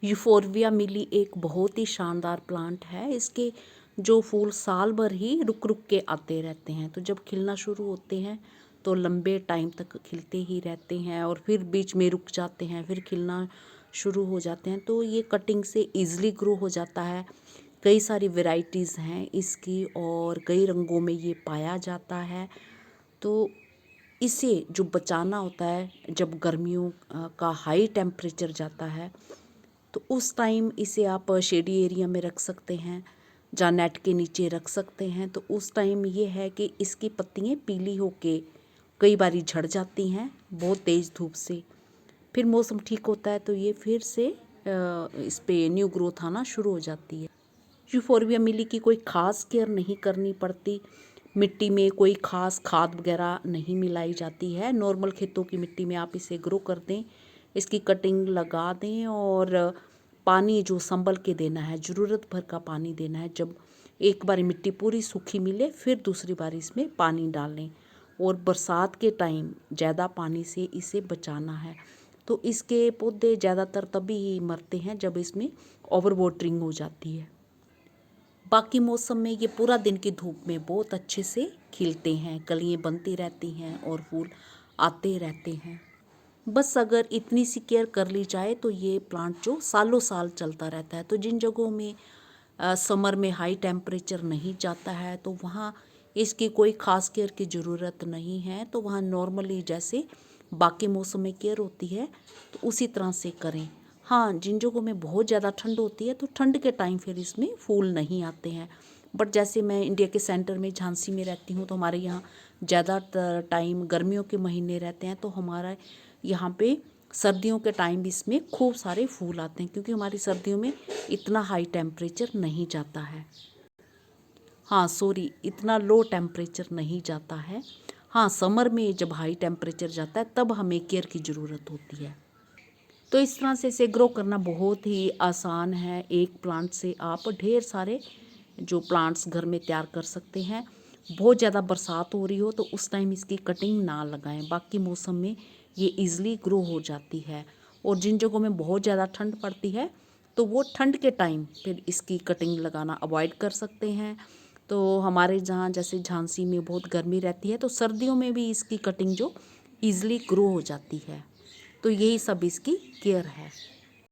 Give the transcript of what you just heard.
Euphorbia मिली एक बहुत ही शानदार प्लांट है। इसके जो फूल साल भर ही रुक रुक के आते रहते हैं। तो जब खिलना शुरू होते हैं तो लंबे टाइम तक खिलते ही रहते हैं और फिर बीच में रुक जाते हैं, फिर खिलना शुरू हो जाते हैं। तो ये कटिंग से ईज़िली ग्रो हो जाता है। कई सारी वैरायटीज़ हैं इसकी और कई रंगों में ये पाया जाता है। तो इसे जो बचाना होता है, जब गर्मियों का हाई टेम्परेचर जाता है तो उस टाइम इसे आप शेडी एरिया में रख सकते हैं, या नेट के नीचे रख सकते हैं। तो उस टाइम ये है कि इसकी पत्तियाँ पीली होके कई बारी झड़ जाती हैं बहुत तेज़ धूप से। फिर मौसम ठीक होता है तो ये फिर से इस पे न्यू ग्रोथ आना शुरू हो जाती है। यूफोरबिया मिली की कोई ख़ास केयर नहीं करनी पड़ती। मिट्टी में कोई ख़ास खाद वगैरह नहीं मिलाई जाती है। नॉर्मल खेतों की मिट्टी में आप इसे ग्रो कर दें, इसकी कटिंग लगा दें और पानी जो संभल के देना है, ज़रूरत भर का पानी देना है। जब एक बार मिट्टी पूरी सूखी मिले फिर दूसरी बार इसमें पानी डालें और बरसात के टाइम ज़्यादा पानी से इसे बचाना है। तो इसके पौधे ज़्यादातर तभी ही मरते हैं जब इसमें ओवर वाटरिंग हो जाती है। बाकी मौसम में ये पूरा दिन की धूप में बहुत अच्छे से खिलते हैं, कलियाँ बनती रहती हैं और फूल आते रहते हैं। बस अगर इतनी सी केयर कर ली जाए तो ये प्लांट जो सालों साल चलता रहता है। तो जिन जगहों में समर में हाई टेम्परेचर नहीं जाता है तो वहाँ इसकी कोई ख़ास केयर की ज़रूरत नहीं है। तो वहाँ नॉर्मली जैसे बाकी मौसम में केयर होती है तो उसी तरह से करें। हाँ, जिन जगहों में बहुत ज़्यादा ठंड होती है तो ठंड के टाइम फिर इसमें फूल नहीं आते हैं। बट जैसे मैं इंडिया के सेंटर में झांसी में रहती हूँ तो हमारे यहाँ ज़्यादा टाइम गर्मियों के महीने रहते हैं। तो हमारा यहाँ पे सर्दियों के टाइम इसमें खूब सारे फूल आते हैं, क्योंकि हमारी सर्दियों में इतना हाई टेम्परेचर नहीं जाता है। हाँ सॉरी, इतना लो टेम्परेचर नहीं जाता है। हाँ, समर में जब हाई टेम्परेचर जाता है तब हमें केयर की ज़रूरत होती है। तो इस तरह से इसे ग्रो करना बहुत ही आसान है। एक प्लांट से आप ढेर सारे जो प्लांट्स घर में तैयार कर सकते हैं। बहुत ज़्यादा बरसात हो रही हो तो उस टाइम इसकी कटिंग ना लगाएं, बाकी मौसम में ये इजीली ग्रो हो जाती है। और जिन जगहों में बहुत ज़्यादा ठंड पड़ती है तो वो ठंड के टाइम फिर इसकी कटिंग लगाना अवॉइड कर सकते हैं। तो हमारे जहाँ जैसे झांसी में बहुत गर्मी रहती है तो सर्दियों में भी इसकी कटिंग जो ईज़िली ग्रो हो जाती है। तो यही सब इसकी केयर है।